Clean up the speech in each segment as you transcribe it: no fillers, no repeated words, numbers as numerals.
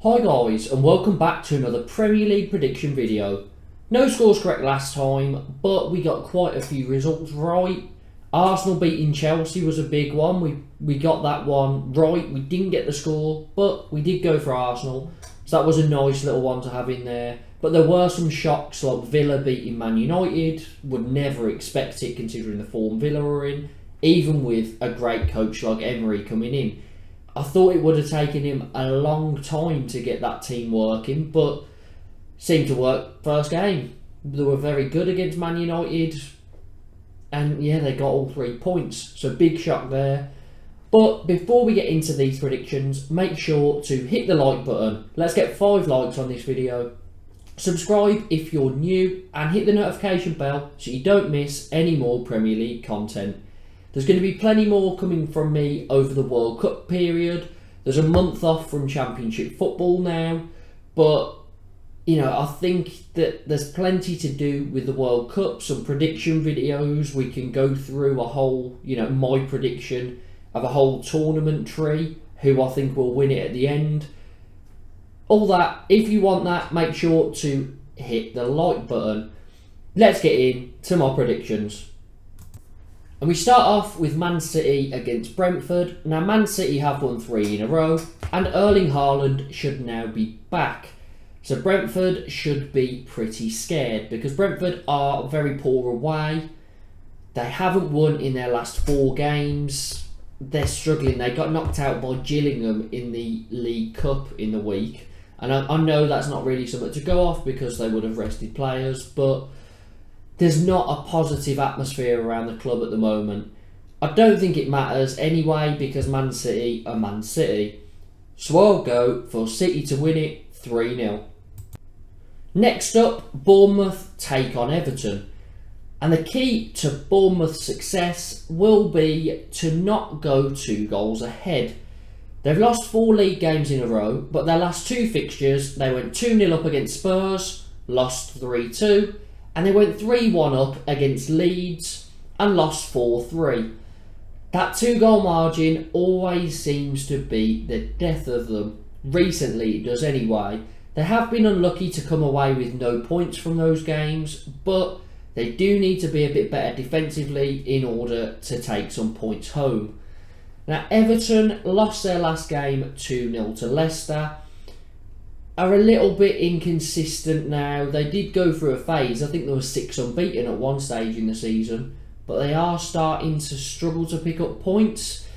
Hi guys, and welcome back to another Premier League prediction video. No scores correct last time, but we got quite a few results right. Arsenal beating Chelsea was a big one. We got that one right. We didn't get the score, but we did go for Arsenal. So that was a nice little one to have in there. But there were some shocks like Villa beating Man United. Would never expect it considering the form Villa were in, even with a great coach like Emery coming in. I thought it would have taken him a long time to get that team working, but seemed to work first game. They were very good against Man United, and yeah, they got all 3 points. So big shock there. But before we get into these predictions, make sure to hit the like button. Let's get 5 likes on this video. Subscribe if you're new, and hit the notification bell so you don't miss any more Premier League content. There's going to be plenty more coming from me over the World Cup period. There's a month off from Championship football now. But, I think that there's plenty to do with the World Cup. Some prediction videos. We can go through a whole, my prediction of a whole tournament tree. Who I think will win it at the end. All that. If you want that, make sure to hit the like button. Let's get into my predictions. And we start off with Man City against Brentford. Now, Man City have won 3 in a row, and Erling Haaland should now be back. So Brentford should be pretty scared, because Brentford are very poor away. They haven't won in their last 4 games. They're struggling. They got knocked out by Gillingham in the League Cup in the week. And I know that's not really something to go off, because they would have rested players, but there's not a positive atmosphere around the club at the moment. I don't think it matters anyway, because Man City are Man City. So I'll go for City to win it 3-0. Next up, Bournemouth take on Everton. And the key to Bournemouth's success will be to not go 2 goals ahead. They've lost 4 league games in a row, but their last 2 fixtures, they went 2-0 up against Spurs, lost 3-2. And they went 3-1 up against Leeds and lost 4-3. That 2-goal margin always seems to be the death of them. Recently it does anyway. They have been unlucky to come away with no points from those games, but they do need to be a bit better defensively in order to take some points home. Now, Everton lost their last game 2-0 to Leicester. Are a little bit inconsistent now. They did go through a phase. I think there were 6 unbeaten at one stage in the season, but they are starting to struggle to pick up points.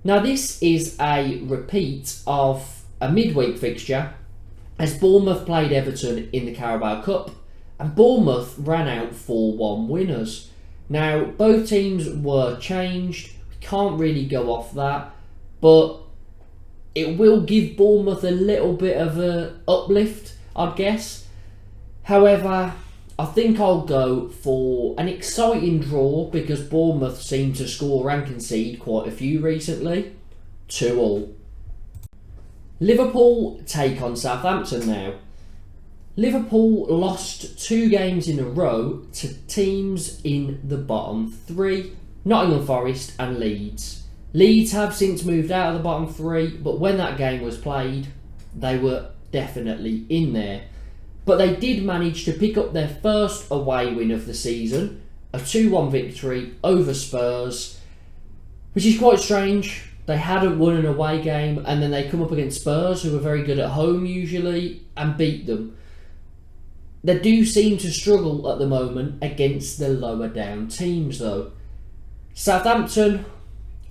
Now, this is a repeat of a midweek fixture, as Bournemouth played Everton in the Carabao Cup, and Bournemouth ran out 4-1 winners. Now, both teams were changed. We can't really go off that, but it will give Bournemouth a little bit of an uplift, I'd guess. However, I think I'll go for an exciting draw, because Bournemouth seem to score and concede quite a few recently. 2-2. Liverpool take on Southampton now. Liverpool lost 2 games in a row to teams in the bottom 3, Nottingham Forest and Leeds. Leeds have since moved out of the bottom 3, but when that game was played, they were definitely in there. But they did manage to pick up their first away win of the season, a 2-1 victory over Spurs, which is quite strange. They hadn't won an away game, and then they come up against Spurs, who are very good at home usually, and beat them. They do seem to struggle at the moment against the lower down teams though. Southampton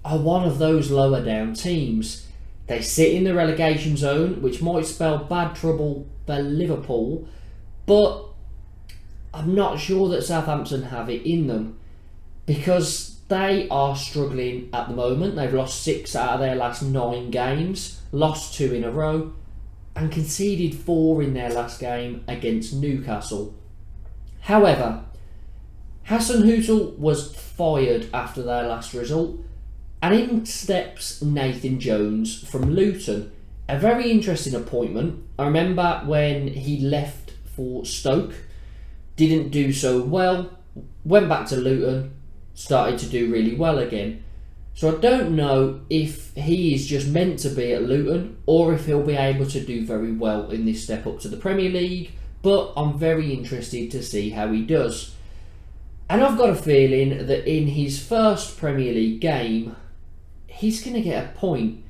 are one of those lower down teams. They sit in the relegation zone, which might spell bad trouble for Liverpool, but I'm not sure that Southampton have it in them, because they are struggling at the moment. They've lost 6 out of their last 9 games, lost 2 in a row, and conceded 4 in their last game against Newcastle. However, Hasenhüttl was fired after their last result, and in steps Nathan Jones from Luton. A very interesting appointment. I remember when he left for Stoke, didn't do so well, went back to Luton, started to do really well again. So I don't know if he is just meant to be at Luton or if he'll be able to do very well in this step up to the Premier League, but I'm very interested to see how he does. And I've got a feeling that in his first Premier League game, he's going to get a point.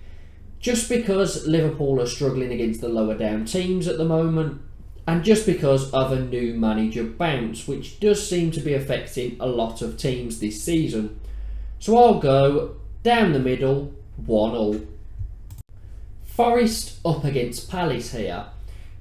Just because Liverpool are struggling against the lower down teams at the moment, and just because of a new manager bounce, which does seem to be affecting a lot of teams this season. So I'll go down the middle, 1-1. Forest up against Palace here.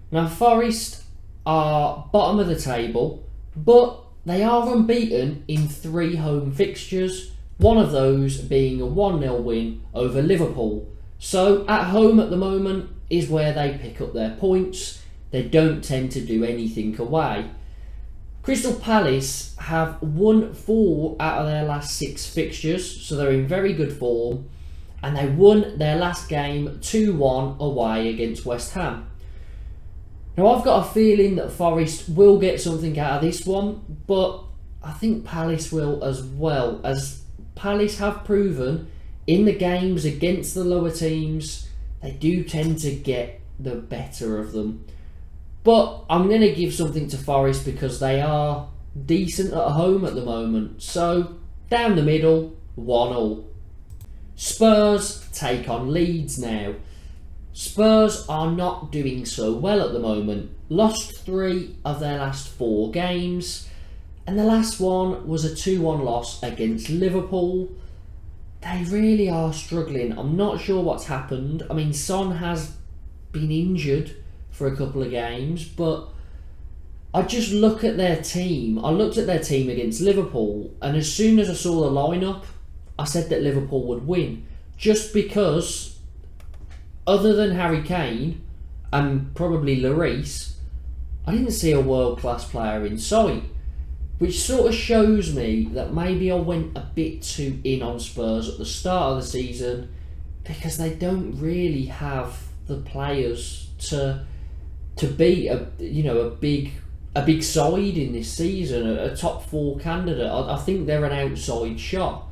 Now Forest are bottom of the table, but they are unbeaten in 3 home fixtures, one of those being a 1-0 win over Liverpool. So at home at the moment is where they pick up their points. They don't tend to do anything away. Crystal Palace have won 4 out of their last 6 fixtures, so they're in very good form, and they won their last game 2-1 away against West Ham. Now I've got a feeling that Forest will get something out of this one, but I think Palace will as well, as Palace have proven in the games against the lower teams, they do tend to get the better of them. But I'm going to give something to Forest because they are decent at home at the moment. So, down the middle, 1-1. Spurs take on Leeds now. Spurs are not doing so well at the moment. Lost 3 of their last 4 games. And the last one was a 2-1 loss against Liverpool. They really are struggling. I'm not sure what's happened. I mean, Son has been injured for a couple of games, but I just look at their team. I looked at their team against Liverpool, and as soon as I saw the lineup, I said that Liverpool would win. Just because, other than Harry Kane and probably Lloris, I didn't see a world-class player in sight. Which sort of shows me that maybe I went a bit too in on Spurs at the start of the season, because they don't really have the players to be a big side in this season, a top 4 candidate. I think they're an outside shot.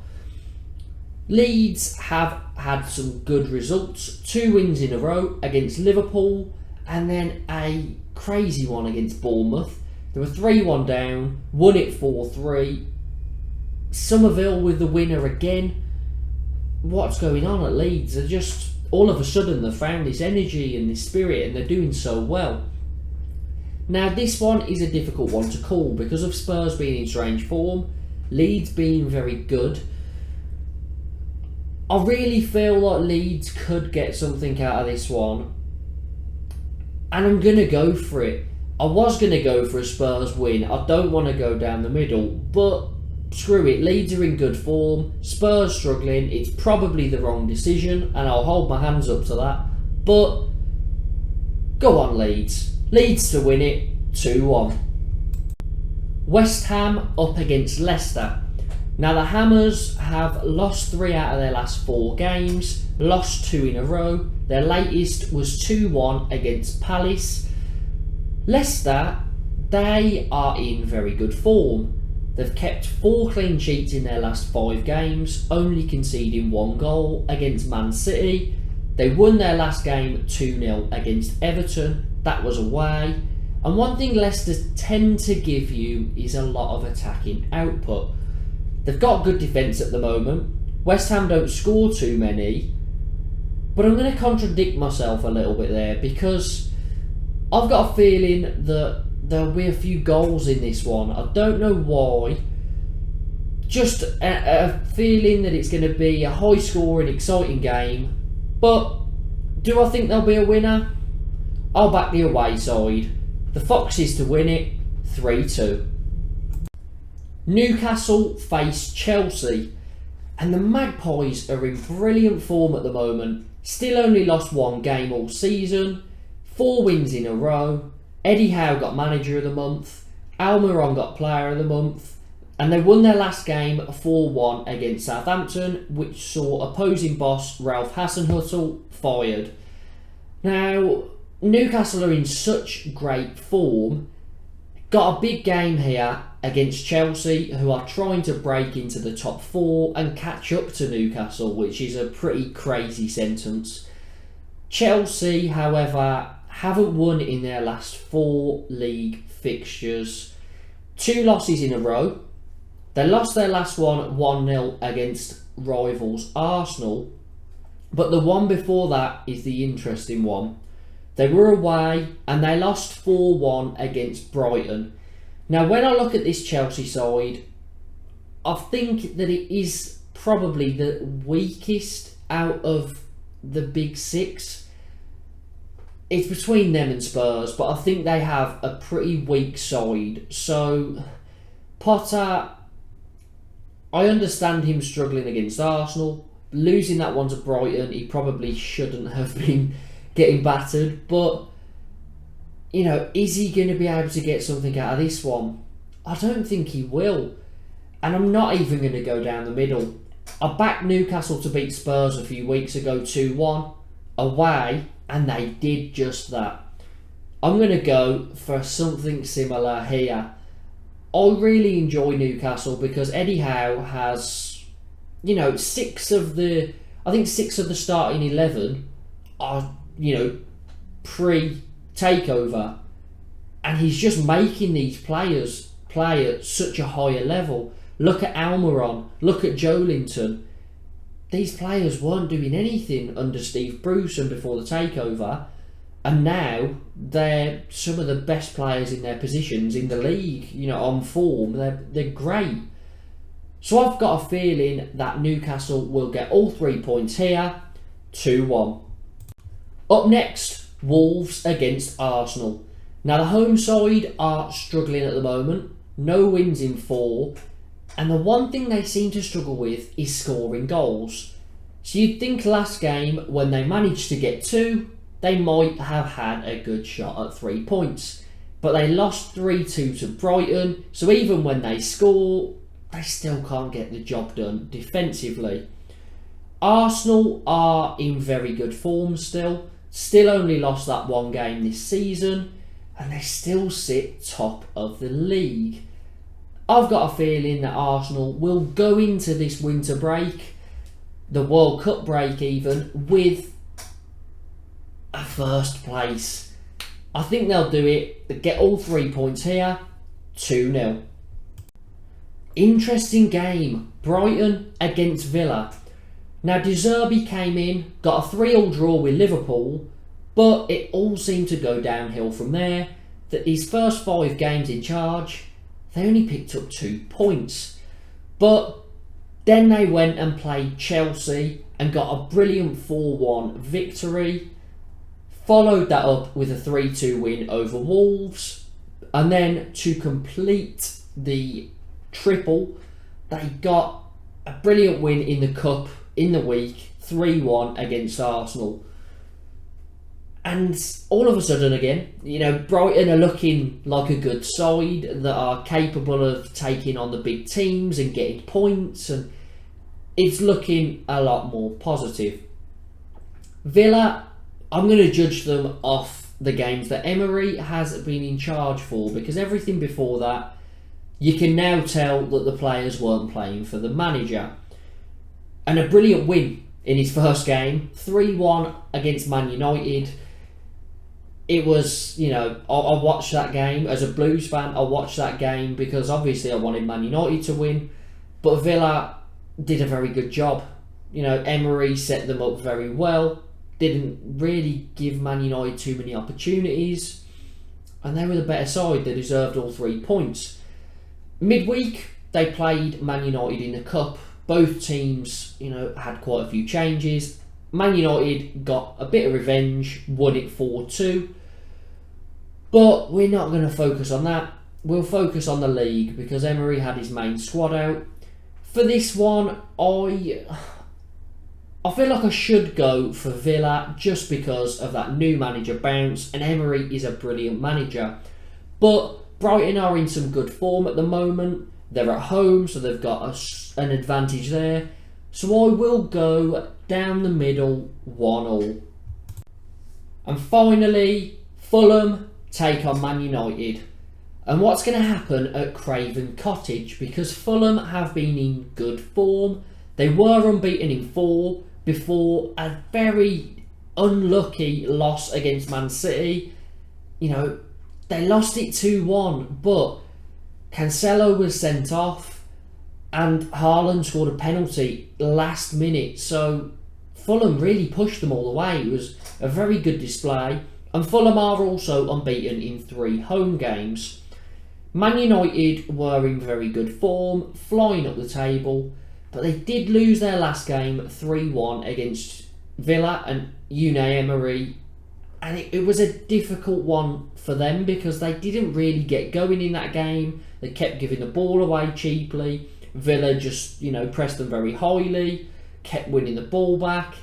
Leeds have had some good results, 2 wins in a row against Liverpool, and then a crazy one against Bournemouth. They were 3-1 down, won it 4-3. Somerville with the winner again. What's going on at Leeds? They're just, all of a sudden, they've found this energy and this spirit, and they're doing so well. Now, this one is a difficult one to call because of Spurs being in strange form, Leeds being very good. I really feel like Leeds could get something out of this one, and I'm going to go for it. I was going to go for a Spurs win. I don't want to go down the middle, but screw it. Leeds are in good form. Spurs struggling. It's probably the wrong decision, and I'll hold my hands up to that. But go on, Leeds. Leeds to win it, 2-1. West Ham up against Leicester. Now the Hammers have lost 3 out of their last 4 games, lost 2 in a row. Their latest was 2-1 against Palace. Leicester, they are in very good form. They've kept 4 clean sheets in their last 5 games, only conceding 1 goal against Man City. They won their last game 2-0 against Everton. That was away. And one thing Leicester tend to give you is a lot of attacking output. They've got good defence at the moment. West Ham don't score too many. But I'm going to contradict myself a little bit there, because I've got a feeling that there'll be a few goals in this one. I don't know why. Just a feeling that it's going to be a high scoring, exciting game. But do I think there'll be a winner? I'll back the away side. The Foxes to win it, 3-2. Newcastle face Chelsea. And the Magpies are in brilliant form at the moment. Still only lost 1 game all season. 4 wins in a row. Eddie Howe got Manager of the Month. Almiron got Player of the Month. And they won their last game 4-1 against Southampton, which saw opposing boss Ralph Hasenhüttl fired. Now, Newcastle are in such great form. Got a big game here against Chelsea, who are trying to break into the top 4 and catch up to Newcastle, which is a pretty crazy sentence. Chelsea, however, haven't won in their last 4 league fixtures. 2 losses in a row. They lost their last one 1-0 against rivals Arsenal, but the one before that is the interesting one. They were away and they lost 4-1 against Brighton. Now, when I look at this Chelsea side, I think that it is probably the weakest out of the big 6. It's between them and Spurs, but I think they have a pretty weak side. So, Potter, I understand him struggling against Arsenal. Losing that one to Brighton, he probably shouldn't have been getting battered. But, you know, is he going to be able to get something out of this one? I don't think he will. And I'm not even going to go down the middle. I backed Newcastle to beat Spurs a few weeks ago 2-1 away, and they did just that. I'm going to go for something similar here. I really enjoy Newcastle because Eddie Howe has, you know, 6 of the starting 11 are, you know, pre-takeover, and he's just making these players play at such a higher level. Look at Almiron, look at Joelinton. These players weren't doing anything under Steve Bruce and before the takeover, and now they're some of the best players in their positions in the league, you know, on form. They're great. So I've got a feeling that Newcastle will get all 3 points here, 2-1. Up next, Wolves against Arsenal. Now the home side are struggling at the moment, no wins in 4, and the one thing they seem to struggle with is scoring goals. So you'd think last game, when they managed to get 2, they might have had a good shot at 3 points. But they lost 3-2 to Brighton, so even when they score, they still can't get the job done defensively. Arsenal are in very good form still only lost that 1 game this season, and they still sit top of the league. I've got a feeling that Arsenal will go into this winter break, the World Cup break even, with a first place. I think they'll do it. They get all 3 points here, 2-0. Interesting game, Brighton against Villa. Now De Zerbi came in, got a 3-3 draw with Liverpool, but it all seemed to go downhill from there. That these first 5 games in charge, they only picked up 2 points. But then they went and played Chelsea and got a brilliant 4-1 victory. Followed that up with a 3-2 win over Wolves. And then to complete the triple, they got a brilliant win in the Cup in the week, 3-1 against Arsenal. And all of a sudden again, you know, Brighton are looking like a good side that are capable of taking on the big teams and getting points, and it's looking a lot more positive. Villa, I'm going to judge them off the games that Emery has been in charge for, because everything before that, you can now tell that the players weren't playing for the manager. And a brilliant win in his first game, 3-1 against Man United. It was, you know, I watched that game as a Blues fan. I watched that game because obviously I wanted Man United to win, but Villa did a very good job. You know, Emery set them up very well, didn't really give Man United too many opportunities, and they were the better side. They deserved all 3 points. Midweek, they played Man United in the Cup. Both teams, you know, had quite a few changes. Man United got a bit of revenge, won it 4-2. But we're not going to focus on that. We'll focus on the league because Emery had his main squad out. For this one, I feel like I should go for Villa just because of that new manager bounce, and Emery is a brilliant manager. But Brighton are in some good form at the moment. They're at home, so they've got an advantage there. So I will go down the middle, 1-1. And finally, Fulham take on Man United. and what's going to happen at Craven Cottage, because Fulham have been in good form. They were unbeaten in 4 before a very unlucky loss against Man City. You know, they lost it 2-1, but Cancelo was sent off and Haaland scored a penalty last minute. So Fulham really pushed them all the way. It was a very good display. And Fulham are also unbeaten in 3 home games. Man United were in very good form, flying up the table, but they did lose their last game 3-1 against Villa and Unai Emery. And it was a difficult one for them because they didn't really get going in that game. They kept giving the ball away cheaply. Villa just, pressed them very highly, kept winning the ball back.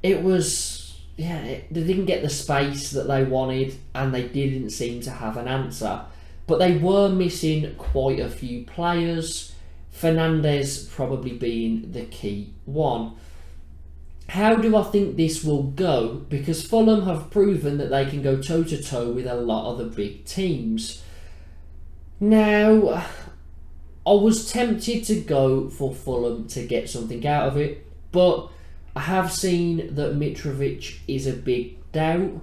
It was, they didn't get the space that they wanted and they didn't seem to have an answer. But they were missing quite a few players, Fernandes probably being the key one. How do I think this will go? Because Fulham have proven that they can go toe-to-toe with a lot of the big teams. Now, I was tempted to go for Fulham to get something out of it, but I have seen that Mitrovic is a big doubt,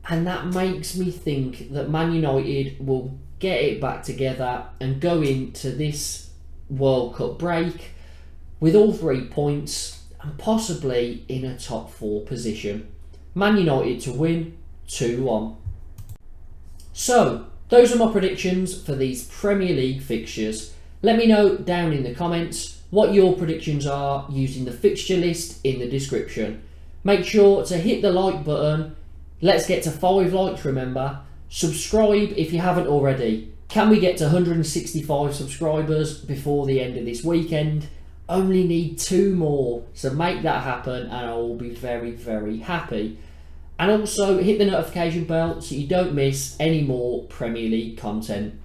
and that makes me think that Man United will get it back together and go into this World Cup break with all 3 points and possibly in a top 4 position. Man United to win 2-1. So, those are my predictions for these Premier League fixtures. Let me know down in the comments what your predictions are using the fixture list in the description. Make sure to hit the like button. Let's get to 5 likes, remember. Subscribe if you haven't already. Can we get to 165 subscribers before the end of this weekend? Only need 2 more, so make that happen and I will be very, very happy. And also hit the notification bell so you don't miss any more Premier League content.